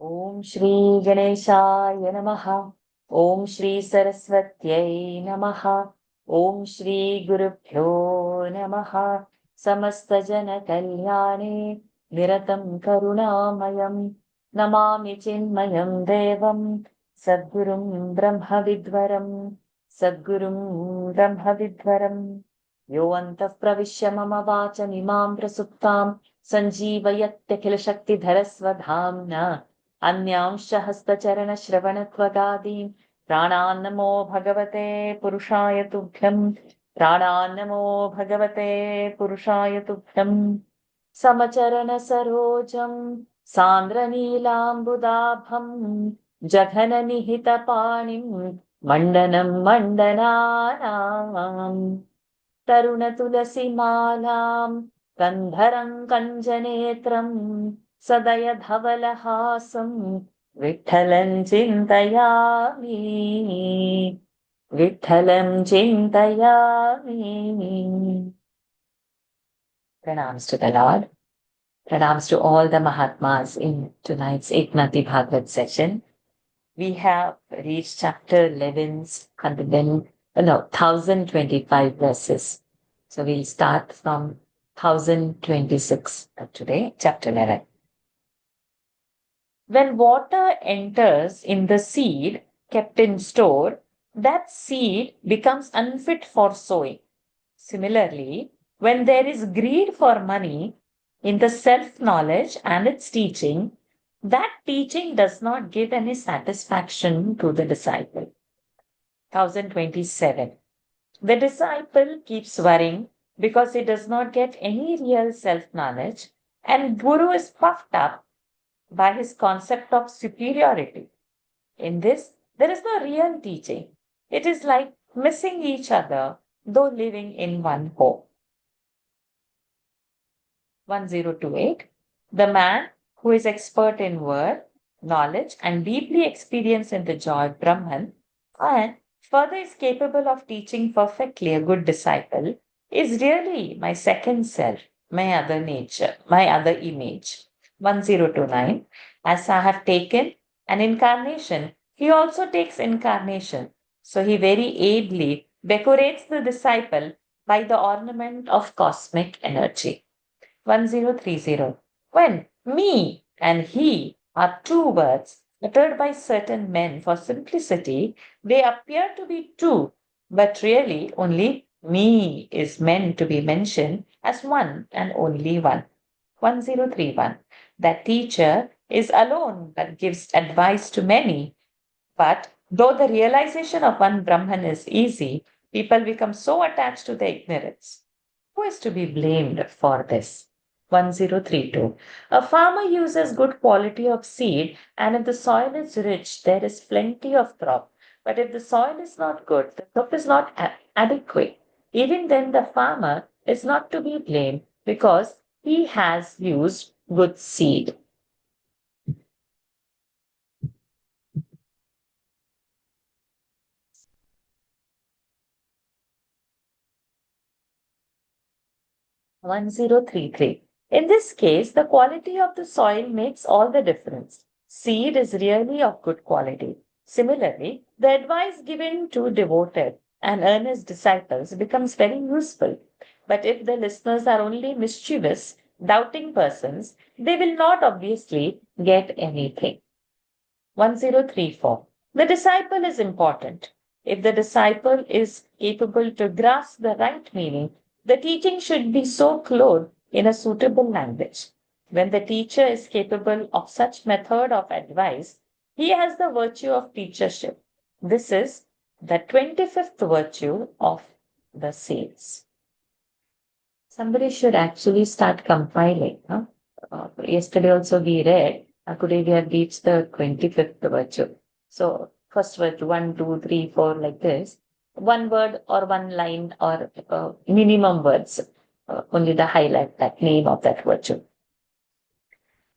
Om Shri Ganeshaya Namaha. Om Shri Saraswatyai Namaha. Om Shri Gurubhyo Namaha. Samasta Jana Kalyane Niratam Karunamayam Namami Chinmayam Devam Sadgurum Brahma Vidvaram Sadgurum Brahma Vidvaram Yo Antah Pravishya Mama Vacham Imam Prasuptam Sanjeevayatya Shakti Dharasvadhamna अन्यांश हस्तचरण श्रवणत्वगादीन् प्राणान्नमो भगवते पुरुषाय तुभ्यं प्राणान्नमो भगवते पुरुषाय तुभ्यं समचरण सरोजं सान्द्रनीलाम्बुदाभं जघननिहितपाणिं मण्डनं मण्डनानाम् तरुणतुलसीमालां कन्धरं कञ्जनेत्रं सदय धवलहासं विठ्ठलं चिन्तयामि विठ्ठलं चिन्तयामि. Pranams to the Lord. Pranams to all the Mahatmas in tonight's Eknathi Bhagawat session. We have reached chapter 11's 1025 verses. So we'll start from 1026 today, chapter 11. When water enters in the seed kept in store, that seed becomes unfit for sowing. Similarly, when there is greed for money in the self-knowledge and its teaching, that teaching does not give any satisfaction to the disciple. 1027. The disciple keeps worrying because he does not get any real self-knowledge, and Guru is puffed up by his concept of superiority. In this, there is no real teaching. It is like missing each other, though living in one home. 1028. The man who is expert in word, knowledge, and deeply experienced in the joy of Brahman, and further is capable of teaching perfectly a good disciple, is really my second self, my other nature, my other image. 1029. As I have taken an incarnation, he also takes incarnation. So he very ably decorates the disciple by the ornament of cosmic energy. 1030. When me and he are two words uttered by certain men for simplicity, they appear to be two, but really only me is meant to be mentioned as one and only one. 1031. That teacher is alone but gives advice to many. But though the realization of one Brahman is easy, people become so attached to their ignorance. Who is to be blamed for this? 1032. A farmer uses good quality of seed, and if the soil is rich, there is plenty of crop. But if the soil is not good, the crop is not adequate. Even then, the farmer is not to be blamed because he has used good seed. 1033. In this case, the quality of the soil makes all the difference. Seed is really of good quality. Similarly, the advice given to devoted and earnest disciples becomes very useful. But if the listeners are only mischievous, doubting persons, they will not obviously get anything. 1034. The disciple is important. If the disciple is capable to grasp the right meaning, the teaching should be so clothed in a suitable language. When the teacher is capable of such method of advice, he has the virtue of teachership. This is the 25th virtue of the saints. Somebody should actually start compiling Yesterday also we read, today we have reached the 25th virtue. So, first virtue, one, two, three, four, like this. One word or one line or minimum words, only the highlight that name of that virtue.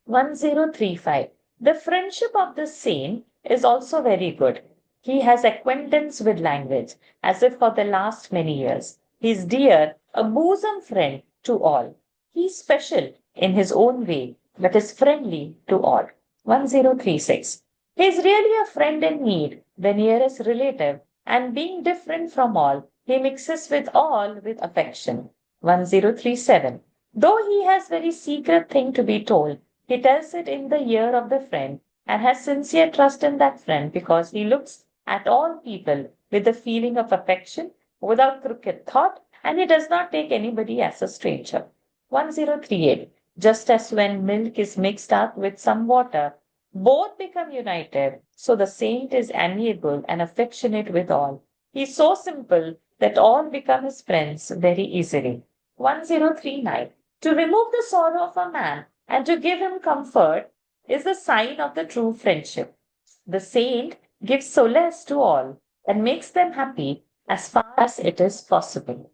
1035. The friendship of the saint is also very good. He has acquaintance with language, as if for the last many years. He is dear, a bosom friend to all. He is special in his own way, but is friendly to all. 1036. He is really a friend in need, the nearest relative, and being different from all, he mixes with all with affection. 1037. Though he has very secret thing to be told, he tells it in the ear of the friend and has sincere trust in that friend because he looks at all people with a feeling of affection without crooked thought, and he does not take anybody as a stranger. 1038. Just as when milk is mixed up with some water, both become united, so the saint is amiable and affectionate with all. He is so simple that all become his friends very easily. 1039. To remove the sorrow of a man and to give him comfort is the sign of the true friendship. The saint gives solace to all and makes them happy as far as it is possible.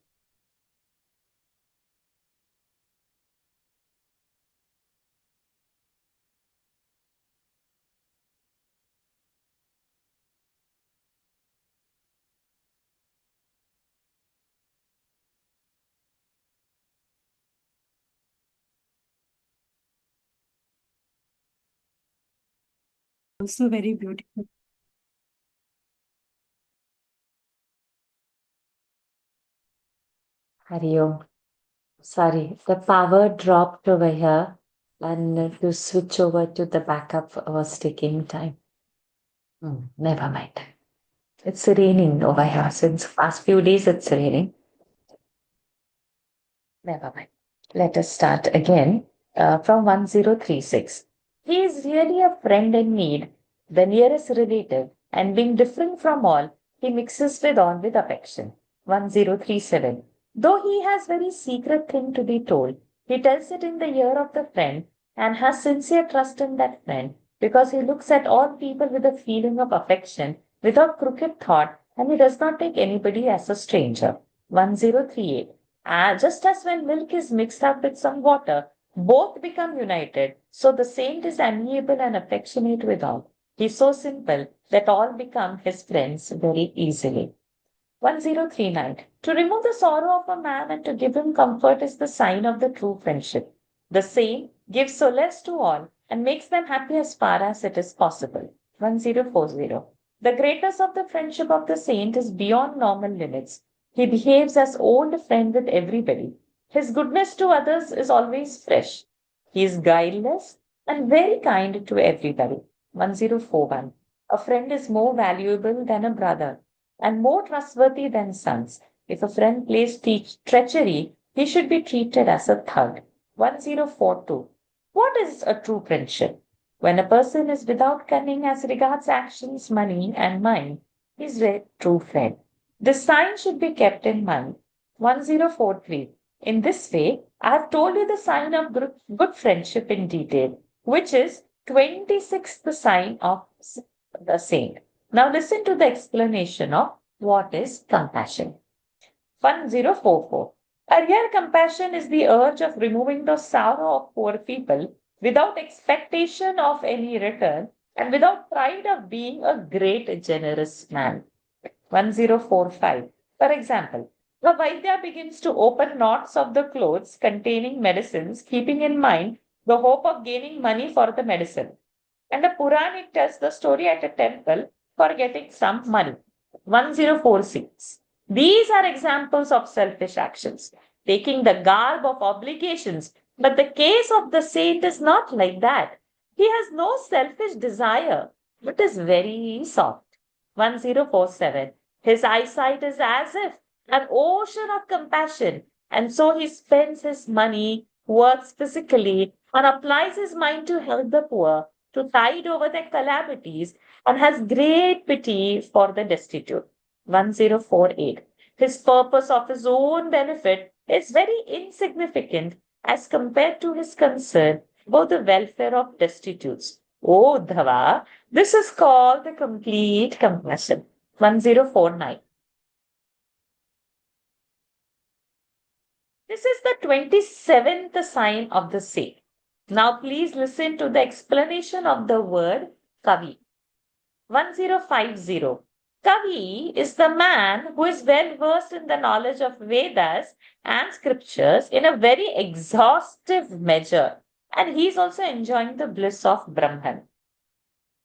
Also very beautiful. Hari Om. Sorry, the power dropped over here, and to switch over to the backup was taking time. Never mind. It's raining over here since past few days. It's raining. Never mind. Let us start again from 1036. He is really a friend in need, the nearest relative, and being different from all, he mixes with all with affection. 1037. Though he has very secret thing to be told, he tells it in the ear of the friend and has sincere trust in that friend because he looks at all people with a feeling of affection without crooked thought, and he does not take anybody as a stranger. 1038. Just as when milk is mixed up with some water, both become united. So the saint is amiable and affectionate with all. He is so simple that all become his friends very easily. 1039. To remove the sorrow of a man and to give him comfort is the sign of the true friendship. The same gives solace to all and makes them happy as far as it is possible. 1040. The greatness of the friendship of the saint is beyond normal limits. He behaves as old friend with everybody. His goodness to others is always fresh. He is guileless and very kind to everybody. 1041. A friend is more valuable than a brother and more trustworthy than sons. If a friend plays treachery, he should be treated as a thug. 1042. What is a true friendship? When a person is without cunning as regards actions, money, and mind, he is a true friend. This sign should be kept in mind. 1043. In this way, I have told you the sign of good friendship in detail, which is 26th sign of the saint. Now listen to the explanation of what is compassion. 1044. A real compassion is the urge of removing the sorrow of poor people without expectation of any return and without pride of being a great generous man. 1045. For example, the Vaidya begins to open knots of the clothes containing medicines, keeping in mind the hope of gaining money for the medicine. And the Puranic tells the story at a temple for getting some money. 1046. These are examples of selfish actions, taking the garb of obligations. But the case of the saint is not like that. He has no selfish desire, but is very soft. 1047. His eyesight is as if an ocean of compassion, and so he spends his money, works physically, and applies his mind to help the poor, to tide over their calamities, and has great pity for the destitute. 1048. His purpose of his own benefit is very insignificant as compared to his concern about the welfare of destitutes. Oh, Dhava, this is called the complete compassion. 1049. This is the 27th sign of the saint. Now, please listen to the explanation of the word Kavi. 1050. Kavi is the man who is well versed in the knowledge of Vedas and scriptures in a very exhaustive measure, and he is also enjoying the bliss of Brahman.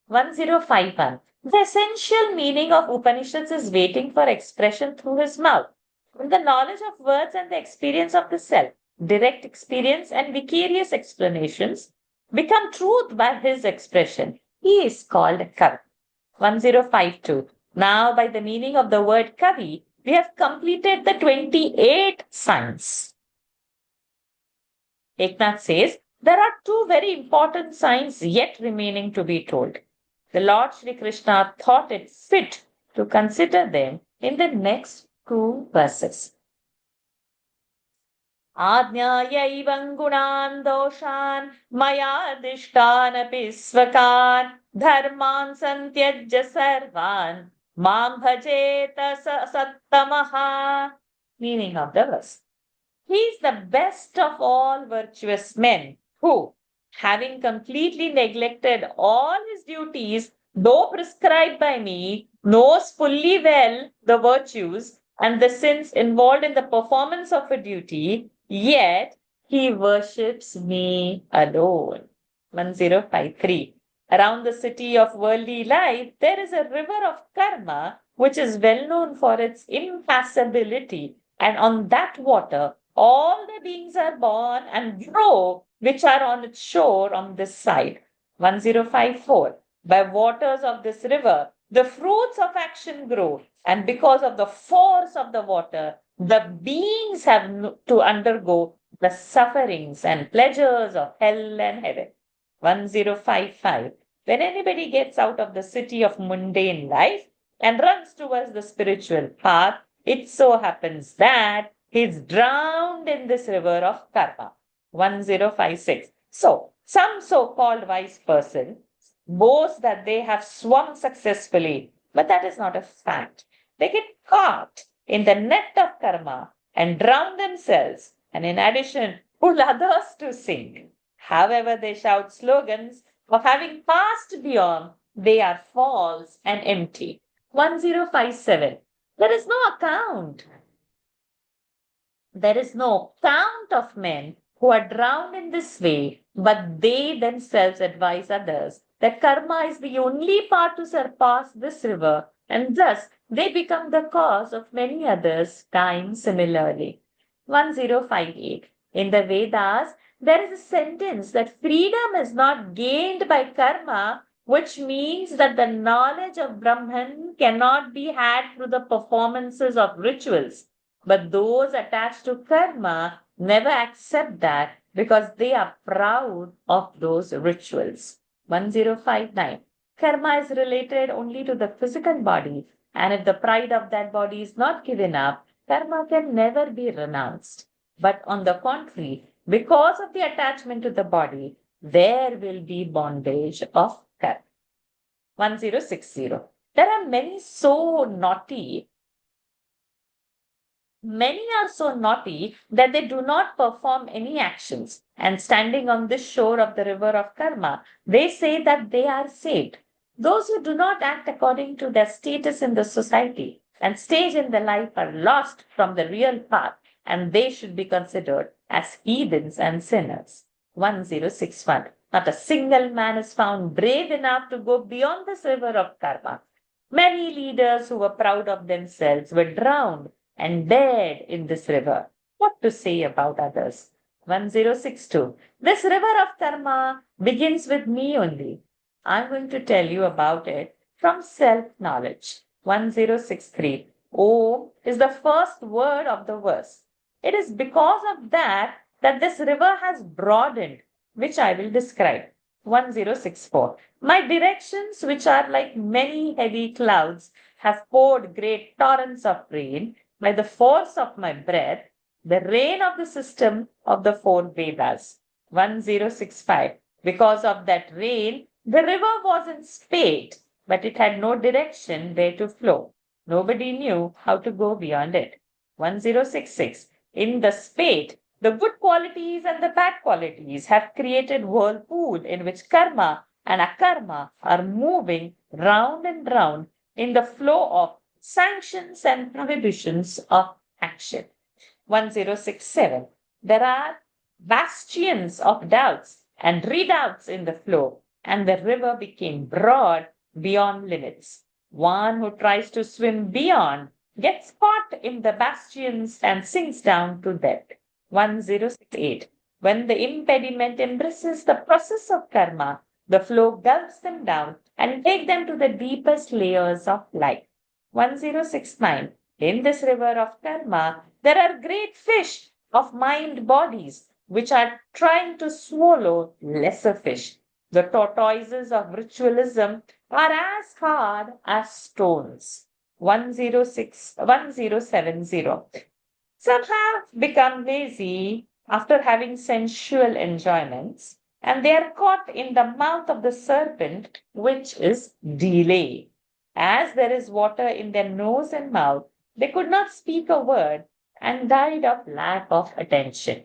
1051. The essential meaning of Upanishads is waiting for expression through his mouth. The knowledge of words and the experience of the self, direct experience and vicarious explanations, become truth by his expression. He is called Kavi. 1052. Now, by the meaning of the word Kavi, we have completed the 28 signs. Eknath says, there are two very important signs yet remaining to be told. The Lord Shri Krishna thought it fit to consider them in the next two verses. Ajnayaivam gunan doshan mayadishtan svakaन् dharman santyajya sarvan mam bhajeta sattamaha. Meaning of the verse. He is the best of all virtuous men who, having completely neglected all his duties, though prescribed by me, knows fully well the virtues and the sins involved in the performance of a duty, yet he worships me alone. 1053. Around the city of worldly life, there is a river of karma which is well known for its impassability, and on that water all the beings are born and grow which are on its shore on this side. 1054. By waters of this river, the fruits of action grow, and because of the force of the water, the beings have to undergo the sufferings and pleasures of hell and heaven. 1055. When anybody gets out of the city of mundane life and runs towards the spiritual path, it so happens that he's drowned in this river of karma. 1056. So, some so-called wise person boast that they have swum successfully, but that is not a fact. They get caught in the net of karma and drown themselves, and in addition, pull others to sink. However, they shout slogans of having passed beyond, they are false and empty. 1057. There is no account. There is no count of men who are drowned in this way, but they themselves advise others that karma is the only path to surpass this river, and thus they become the cause of many others dying similarly. 1058. In the Vedas, there is a sentence that freedom is not gained by karma, which means that the knowledge of Brahman cannot be had through the performances of rituals. But those attached to karma never accept that because they are proud of those rituals. 1059. Karma is related only to the physical body, and if the pride of that body is not given up, karma can never be renounced. But on the contrary, because of the attachment to the body, there will be bondage of karma. 1060. There are many so naughty. Many are so naughty that they do not perform any actions, and standing on this shore of the river of karma, they say that they are saved. Those who do not act according to their status in the society and stage in the life are lost from the real path, and they should be considered as heathens and sinners. 1061. Not a single man is found brave enough to go beyond this river of karma. Many leaders who were proud of themselves were drowned and dead in this river. What to say about others? 1062. This river of karma begins with me only. I'm going to tell you about it from self-knowledge. 1063. Om is the first word of the verse. It is because of that this river has broadened, which I will describe. 1064. My directions, which are like many heavy clouds, have poured great torrents of rain by the force of my breath, the rain of the system of the four Vedas. 1065. Because of that rain, the river was in spate, but it had no direction where to flow. Nobody knew how to go beyond it. 1066. In the spate, the good qualities and the bad qualities have created whirlpool in which karma and akarma are moving round and round in the flow of sanctions and prohibitions of action. 1067. There are bastions of doubts and redoubts in the flow, and the river became broad beyond limits. One who tries to swim beyond gets caught in the bastions and sinks down to death. 1068. When the impediment embraces the process of karma, the flow gulps them down and takes them to the deepest layers of life. 1069. In this river of karma, there are great fish of mind bodies which are trying to swallow lesser fish. The tortoises of ritualism are as hard as stones. 1070. Some have become lazy after having sensual enjoyments, and they are caught in the mouth of the serpent, which is delay. As there is water in their nose and mouth, they could not speak a word and died of lack of attention.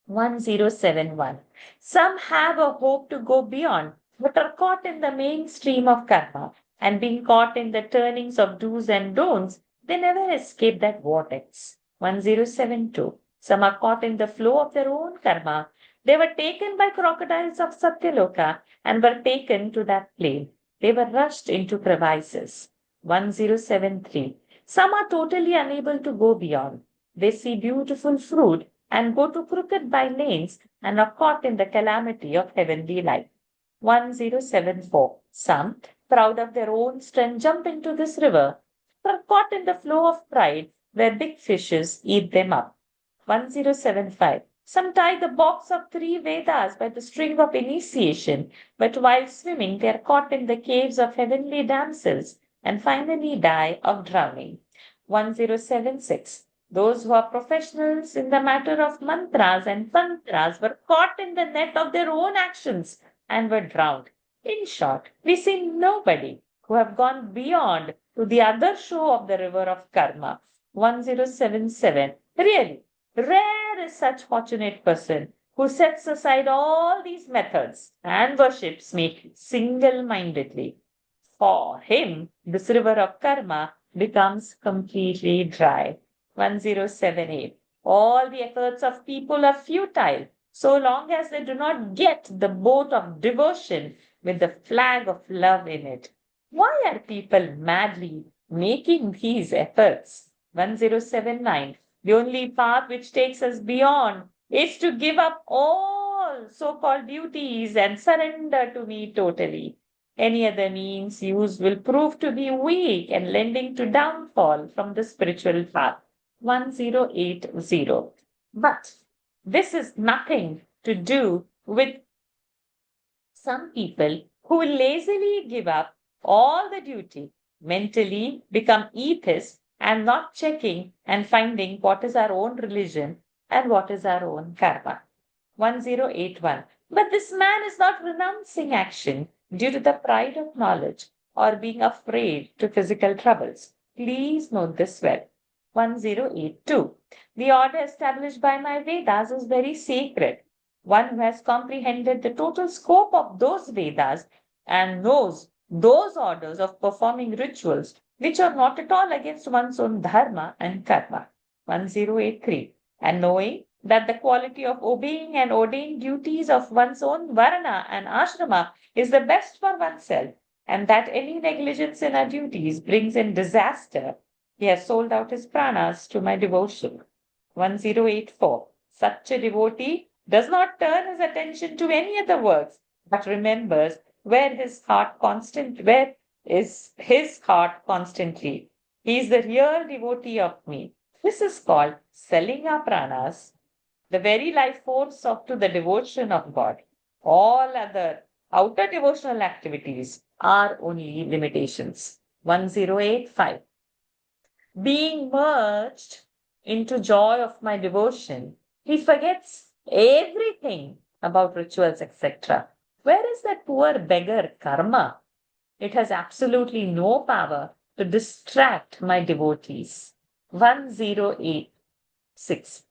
1071. Some have a hope to go beyond, but are caught in the mainstream of karma, and being caught in the turnings of do's and don'ts, they never escape that vortex. 1072. Some are caught in the flow of their own karma. They were taken by crocodiles of Satyaloka and were taken to that plane. They were rushed into crevices. 1073. Some are totally unable to go beyond. They see beautiful fruit and go to crooked by lanes and are caught in the calamity of heavenly life. 1074. Some, proud of their own strength, jump into this river, but are caught in the flow of pride where big fishes eat them up. 1075. Some tie the box of three Vedas by the string of initiation, but while swimming, they are caught in the caves of heavenly damsels and finally die of drowning. 1076. Those who are professionals in the matter of mantras and tantras were caught in the net of their own actions and were drowned. In short, we see nobody who have gone beyond to the other shore of the river of karma. 1077. Really, rare is such fortunate person who sets aside all these methods and worships me single-mindedly. For him, this river of karma becomes completely dry. 1078. All the efforts of people are futile so long as they do not get the boat of devotion with the flag of love in it. Why are people madly making these efforts? 1079. The only path which takes us beyond is to give up all so called duties and surrender to me totally. Any other means used will prove to be weak and lending to downfall from the spiritual path. 1080. But this is nothing to do with some people who lazily give up all the duty, mentally become atheists and not checking and finding what is our own religion and what is our own karma. 1081. But this man is not renouncing action due to the pride of knowledge or being afraid to physical troubles. Please note this well. 1082. The order established by my Vedas is very sacred. One who has comprehended the total scope of those Vedas and knows those orders of performing rituals which are not at all against one's own dharma and karma. 1083. And knowing that the quality of obeying and ordained duties of one's own varna and ashrama is the best for oneself, and that any negligence in our duties brings in disaster, he has sold out his pranas to my devotion. 1084. Such a devotee does not turn his attention to any other works, but remembers where is his heart constantly. He is the real devotee of me. This is called selling our pranas, the very life force of to the devotion of God. All other outer devotional activities are only limitations. 1085. Being merged into joy of my devotion, he forgets everything about rituals, etc. Where is that poor beggar karma? It has absolutely no power to distract my devotees. 1086.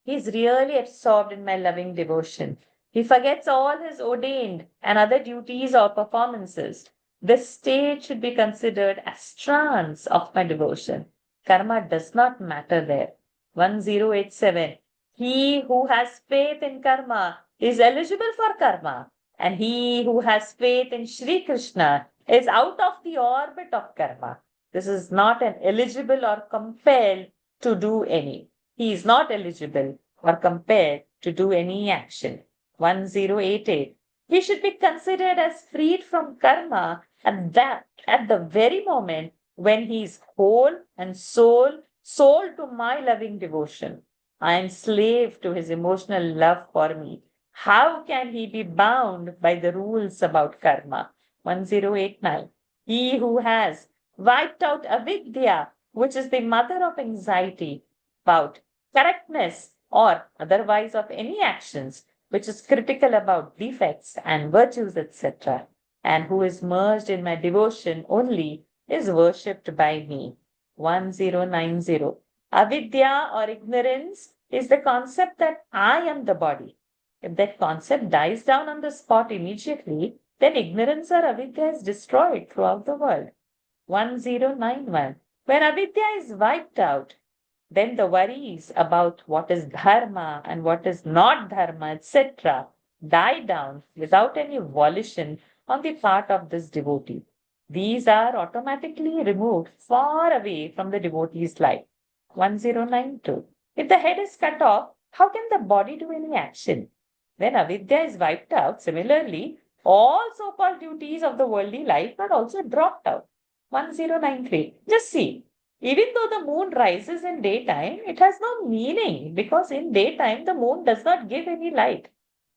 He's really absorbed in my loving devotion. He forgets all his ordained and other duties or performances. This state should be considered as trance of my devotion. Karma does not matter there. 1087. He who has faith in karma is eligible for karma, and he who has faith in Sri Krishna is out of the orbit of karma. This is not an eligible or compelled to do any. He is not eligible or compelled to do any action. 1088. He should be considered as freed from karma at the very moment when he is whole and sold to my loving devotion. I am slave to his emotional love for me. How can he be bound by the rules about karma? 1089. He who has wiped out avidya, which is the mother of anxiety, about correctness or otherwise of any actions which is critical about defects and virtues, etc., and who is merged in my devotion only, is worshipped by me. 1090. Avidya or ignorance is the concept that I am the body. If that concept dies down on the spot immediately, then ignorance or avidya is destroyed throughout the world. 1091. When avidya is wiped out, then the worries about what is dharma and what is not dharma, etc., die down without any volition on the part of this devotee. These are automatically removed far away from the devotee's life. 1092. If the head is cut off, how can the body do any action? When avidya is wiped out, similarly, all so called duties of the worldly life are also dropped out. 1093. Just see, even though the moon rises in daytime, it has no meaning because in daytime the moon does not give any light.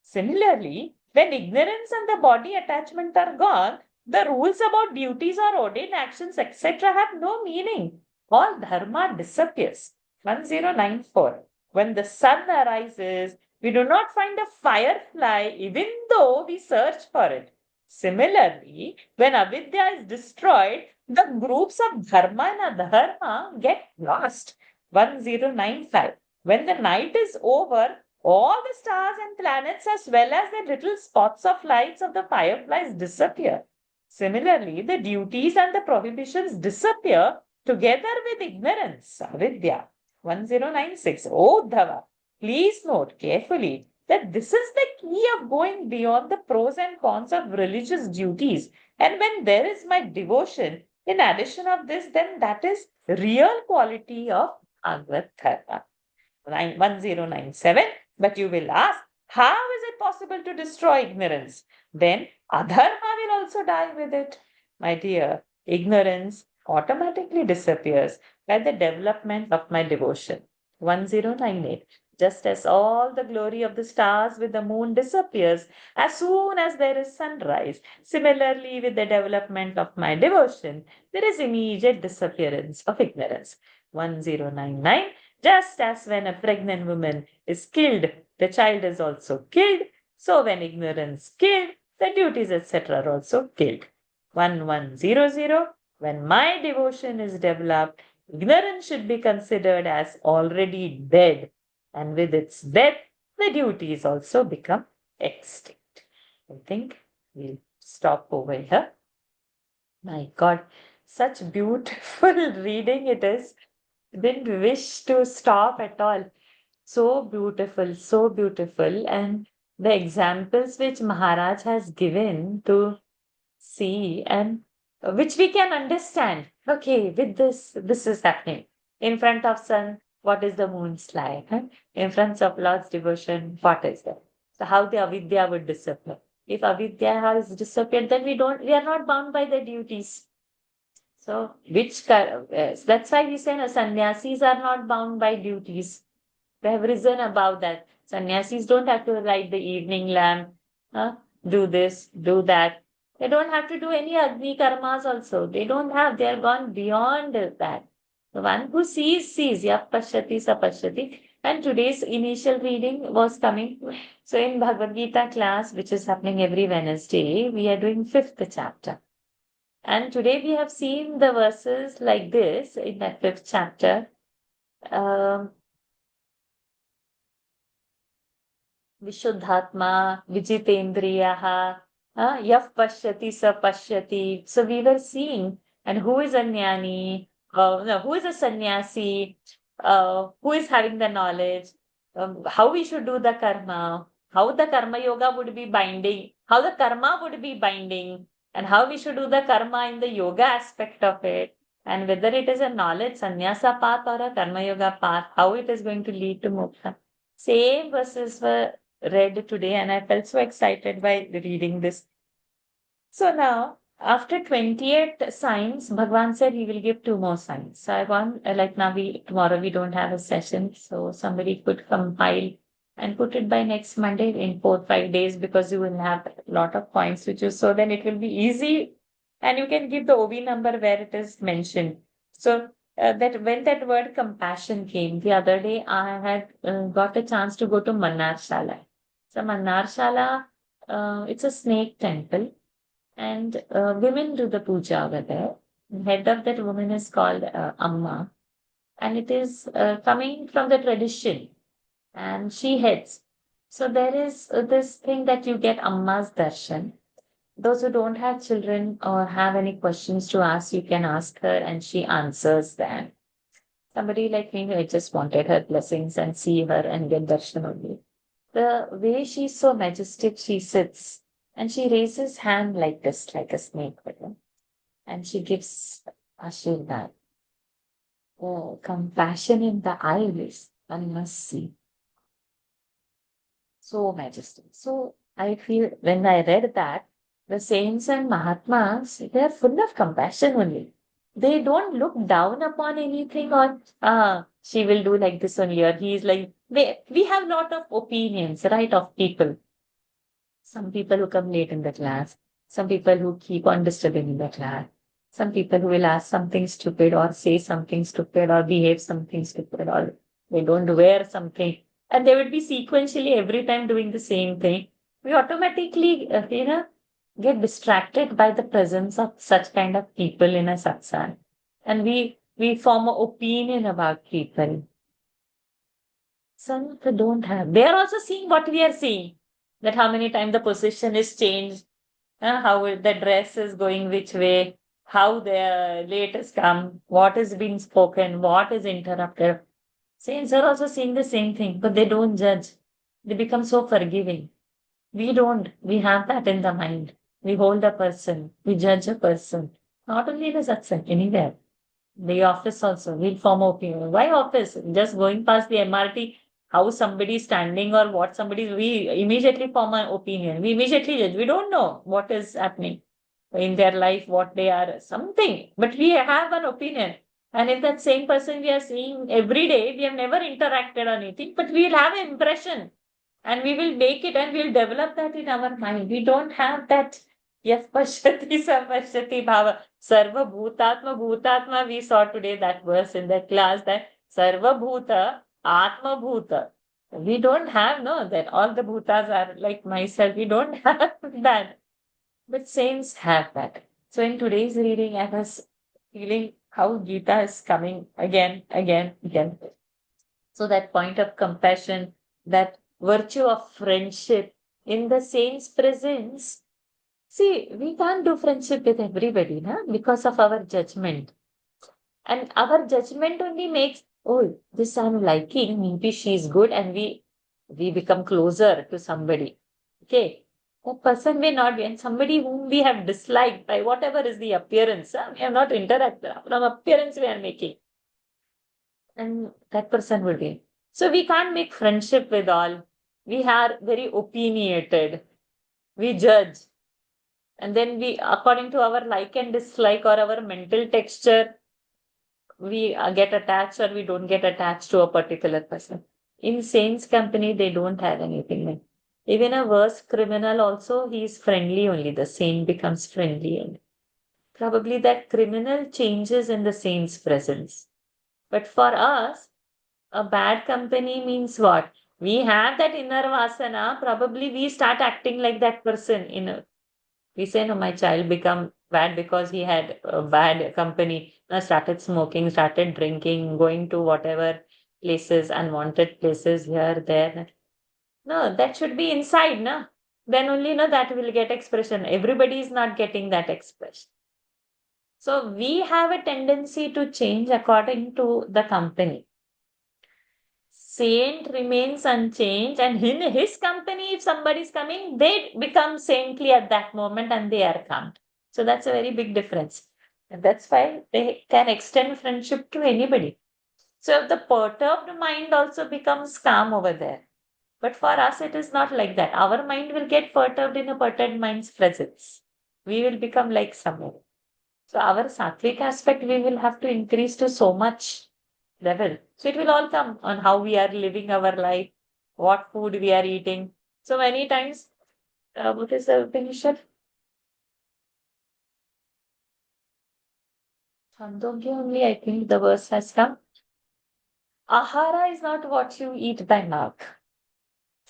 Similarly, when ignorance and the body attachment are gone, the rules about duties or ordained actions, etc., have no meaning. All dharma disappears. 1094. When the sun arises, we do not find a firefly even though we search for it. Similarly, when avidya is destroyed, the groups of dharma and adharma get lost. 1095. When the night is over, all the stars and planets, as well as the little spots of lights of the fireflies, disappear. Similarly, the duties and the prohibitions disappear together with ignorance, avidya. 1096. Oh, Dhava, please note carefully that this is the key of going beyond the pros and cons of religious duties. And when there is my devotion, in addition of this, then that is real quality of Bhagavad Dharma. 1097. But you will ask, how is it possible to destroy ignorance? Then adharma will also die with it. My dear, ignorance automatically disappears by the development of my devotion. 1098. Just as all the glory of the stars with the moon disappears as soon as there is sunrise, similarly with the development of my devotion, there is immediate disappearance of ignorance. 1099. Just as when a pregnant woman is killed, the child is also killed. So when ignorance killed, the duties, etc., are also killed. 1100. When my devotion is developed, ignorance should be considered as already dead. And with its death, the duties also become extinct. I think we'll stop over here. My God, such beautiful reading it is. Didn't wish to stop at all. So beautiful, so beautiful. And the examples which Maharaj has given to see and which we can understand. Okay, with this is happening. In front of sun, what is the moon's light? Huh? In front of Lord's devotion, what is that? So how the avidya would disappear. If avidya has disappeared, then we are not bound by the duties. So, that's why we say sannyasis are not bound by duties. They have risen above that. Sannyasis don't have to light the evening lamp, do this, do that. They don't have to do any Agni karmas also. They don't have, they are gone beyond that. The one who sees, sees. Yap pashyati sapashyati. And today's initial reading was coming. So in Bhagavad Gita class, which is happening every Wednesday, we are doing fifth chapter. And today we have seen the verses like this in that fifth chapter. Um, Vishuddhatma, Vijitendriyaha, Yaf Pashyati Sa Pashyati. So we were seeing, and who is a jnani, no, who is a sannyasi, who is having the knowledge, how we should do the karma, how the karma yoga would be binding, how the karma would be binding, and how we should do the karma in the yoga aspect of it, and whether it is a knowledge sannyasa path or a karma yoga path, how it is going to lead to moksha. Same verses were read today, and I felt so excited by reading this. So now, after 28 signs, Bhagwan said he will give two more signs. So I want, like now tomorrow we don't have a session, so somebody could compile and put it by next Monday in 4 5 days, because you will have a lot of points which is, so then it will be easy, and you can give the OV number where it is mentioned. So that when that word compassion came the other day, I had got a chance to go to Mannar Shala. So Mannar Shala, it's a snake temple, and women do the puja over there. The head of that woman is called Amma, and it is coming from the tradition, and she heads. So there is this thing that you get Amma's darshan. Those who don't have children or have any questions to ask, you can ask her, and she answers them. Somebody like me, I just wanted her blessings and see her and get darshan only. The way she's so majestic, she sits and she raises hand like this, like a snake, and she gives Ashirvad. The compassion in the eyes, one must see. So majestic. So I feel when I read that, the saints and Mahatmas, they are full of compassion only. They don't look down upon anything, or she will do like this only, or he is like, we have lot of opinions, right, of people. Some people who come late in the class, some people who keep on disturbing in the class, some people who will ask something stupid or say something stupid or behave something stupid, or they don't wear something, and they would be sequentially every time doing the same thing. We automatically, get distracted by the presence of such kind of people in a satsang, and we form an opinion about people. Some they don't have. They are also seeing what we are seeing. That how many times the position is changed, the dress is going which way, how the late has come, what is being spoken, what is interrupted. Saints are also seeing the same thing, but they don't judge. They become so forgiving. We don't. We have that in the mind. We hold a person. We judge a person. Not only in the satsang, anywhere. The office also, we'll form opinion. Why office? Just going past the MRT, how somebody is standing or what somebody, we immediately form an opinion. We immediately judge. We don't know what is happening in their life, what they are, something, but we have an opinion. And if that same person we are seeing every day, we have never interacted on anything, but we'll have an impression, and we will make it, and we'll develop that in our mind. We don't have that. Yes, pashyati sa pashyati bhava. Sarva bhutatma bhutatma. We saw today that verse in the class, that sarva bhuta atma bhuta. We don't have, no, that all the bhutas are like myself. We don't have that. But saints have that. So in today's reading, I was feeling how Gita is coming again, again, again. So that point of compassion, that virtue of friendship in the saint's presence. See, we can't do friendship with everybody, na? Because of our judgment. And our judgment only makes, oh, this I'm liking, maybe she's good, and we become closer to somebody. Okay. That person may not be, and somebody whom we have disliked by whatever is the appearance, we have not interacted. From appearance we are making. And that person will be. So we can't make friendship with all. We are very opinionated. We judge. And then we, according to our like and dislike or our mental texture, we get attached or we don't get attached to a particular person. In saints' company, they don't have anything like. Even a worse criminal also, he is friendly only. The saint becomes friendly. And probably that criminal changes in the saint's presence. But for us, A bad company means what? We have that inner vasana, probably we start acting like that person. We say, no, my child become bad because he had a bad company. Started smoking, started drinking, going to whatever places, unwanted places here, there. No, that should be inside, no? Then only, no, that will get expression. Everybody is not getting that expression. So we have a tendency to change according to the company. Saint remains unchanged, and in his company, if somebody is coming, they become saintly at that moment and they are calmed. So that's a very big difference. And that's why they can extend friendship to anybody. So the perturbed mind also becomes calm over there. But for us, it is not like that. Our mind will get perturbed in a perturbed mind's presence. We will become like someone. So our sattvic aspect, we will have to increase to so much level. So it will all come on how we are living our life, what food we are eating. So many times, what is the Upanishad? Chandogya only, I think the verse has come. Ahara is not what you eat by mouth.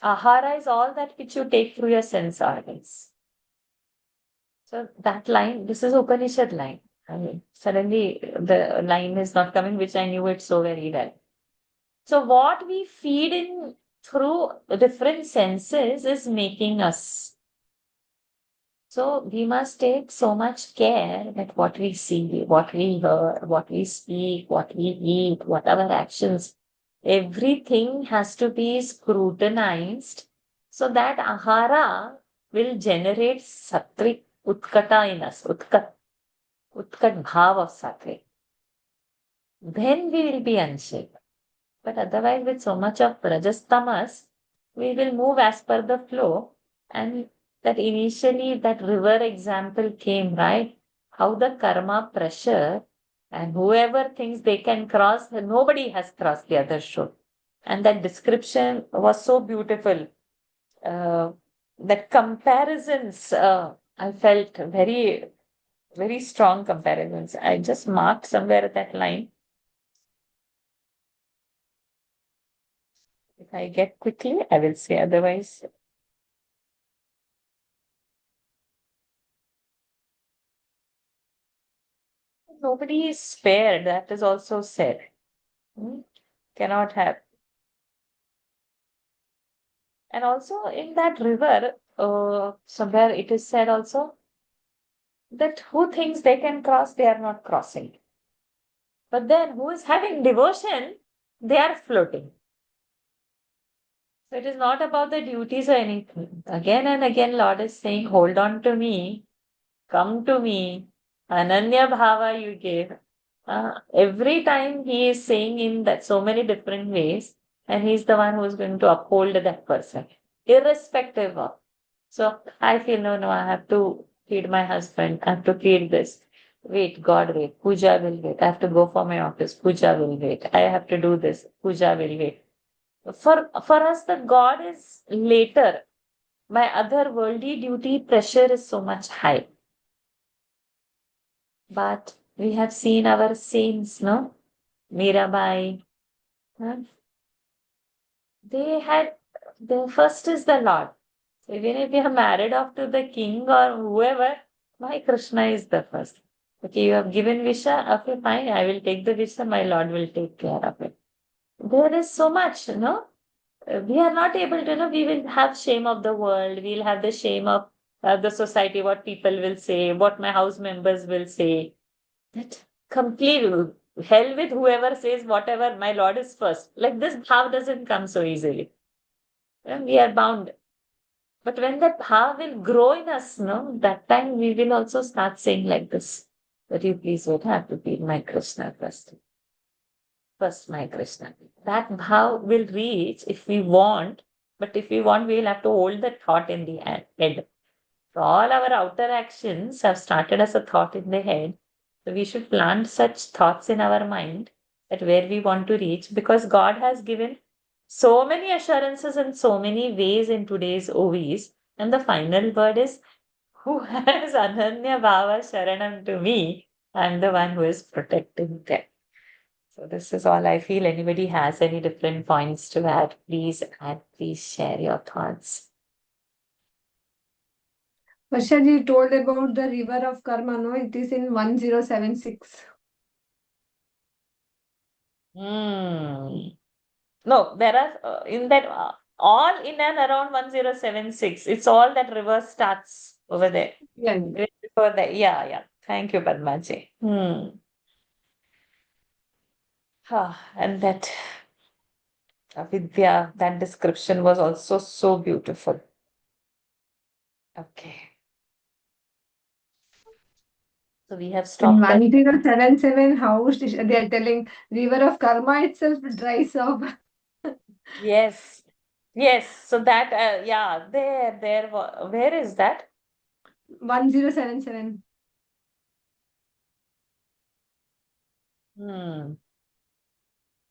Ahara is all that which you take through your sense organs. So that line, this is Upanishad line. I mean, suddenly the line is not coming, which I knew it so very well. So what we feed in through different senses is making us. So we must take so much care that what we see, what we hear, what we speak, what we eat, what our actions, everything has to be scrutinized so that ahara will generate sattvic utkata in us, utkat bhav of sattvic. Then we will be unshaken. But otherwise, with so much of rajas we will move as per the flow. And that initially that river example came, right? How the karma pressure and whoever thinks they can cross, nobody has crossed the other shore. And that description was so beautiful. Uh, that comparisons, I felt very, very strong comparisons. I just marked somewhere that line. If I get quickly, I will say otherwise. Nobody is spared, that is also said. Hmm? Cannot have. And also in that river, somewhere it is said also that who thinks they can cross, they are not crossing. But then who is having devotion, they are floating. So it is not about the duties or anything. Again and again, Lord is saying, hold on to me, come to me. Ananya Bhava you gave. Every time he is saying in that so many different ways, and he's the one who is going to uphold that person, irrespective of. So I feel no, I have to feed my husband, I have to feed this. Wait, God, wait. Puja will wait. I have to go for my office. Puja will wait. I have to do this. Puja will wait. For us, the God is later. My other worldly duty pressure is so much high. But we have seen our saints, no? Mirabai. Huh? They had, the first is the Lord. So even if you are married off to the king or whoever, my Krishna is the first. Okay, you have given Visha, okay, fine, I will take the Visha, my Lord will take care of it. There is so much, no? We are not able to, know, we will have shame of the world, we'll have the shame of the society, what people will say, what my house members will say. That complete hell with whoever says whatever, my Lord is first. Like this bhav doesn't come so easily. And we are bound. But when that bhav will grow in us, no, that time we will also start saying like this. That you please would have to be my Krishna first. First, my Krishna. That bhav will reach if we want, but if we want, we'll have to hold the thought in the head. So all our outer actions have started as a thought in the head. So we should plant such thoughts in our mind that where we want to reach, because God has given so many assurances in so many ways in today's Ovis. And the final word is, who has Ananya Bhava Sharanam to me, I'm the one who is protecting them. So this is all I feel. Anybody has any different points to add, please add, please share your thoughts. Varshaji told about the river of karma, no? It is in 1076. No, there are in that all in and around 1076. It's all that river starts over there. Yeah. Right before that. Yeah, yeah. Thank you, Padmaji. And that Vidya, that description was also so beautiful. Okay. So we have In stopped at 1077 house, they are telling river of karma itself dries up. yes. Yes. So that yeah, where is that? 1077.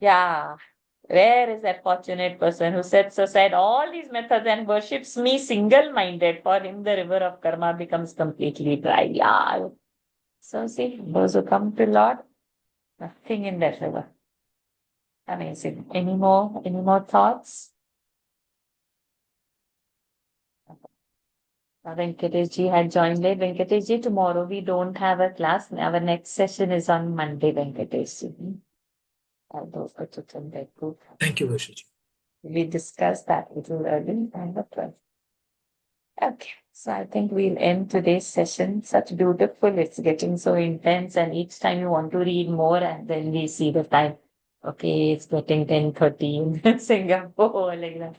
Yeah. Where is that fortunate person who sets aside all these methods and worships me single-minded? For him, the river of karma becomes completely dry. Yeah. So see, those who come to Lord, nothing in that river. Amazing. Any more thoughts? Venkatesh ji had joined late. Venkatesh ji, tomorrow we don't have a class. Our next session is on Monday, Venkatesh ji. Thank you, Varshaji. We discussed that little early and the 12th. Okay, so I think we'll end today's session. Such beautiful, it's getting so intense, and each time you want to read more, and then we see the time. Okay, it's getting 10:30 in Singapore, like that.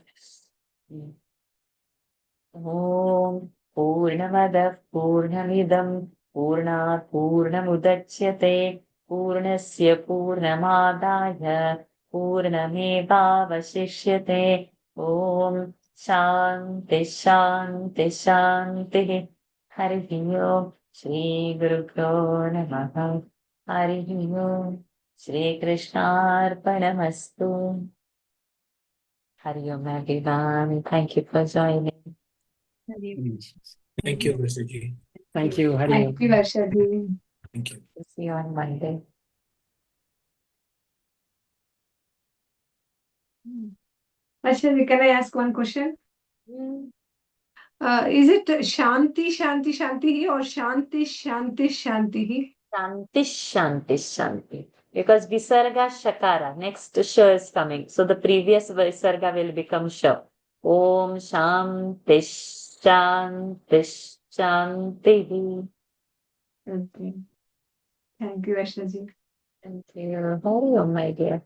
Om Purnamada Purnamidam Purnat Purnamudachyate Purnasya Purnamadaya Purnamevavashishyate Om Shanti Shanti Shanti Hari Om Shri Guru Pyo Namaha Hari Om Shri Krishna Arpanamastu. Hari Om everyone. Thank you for joining. Thank you, Varshaji. Thank you. Hari Thank you, Varshaji. Thank you. See you on Monday. Varshaji, can I ask one question? Is it Shanti, Shanti, Shanti or Shanti, Shanti, Shanti? Shanti, Shanti, Shanti. Because Visarga Shakara, next Sh is coming. So the previous Visarga will become Sh. Om Shanti, Shanti, Shanti. Okay. Thank you, Varshaji. Thank you. Hari Om, my dear.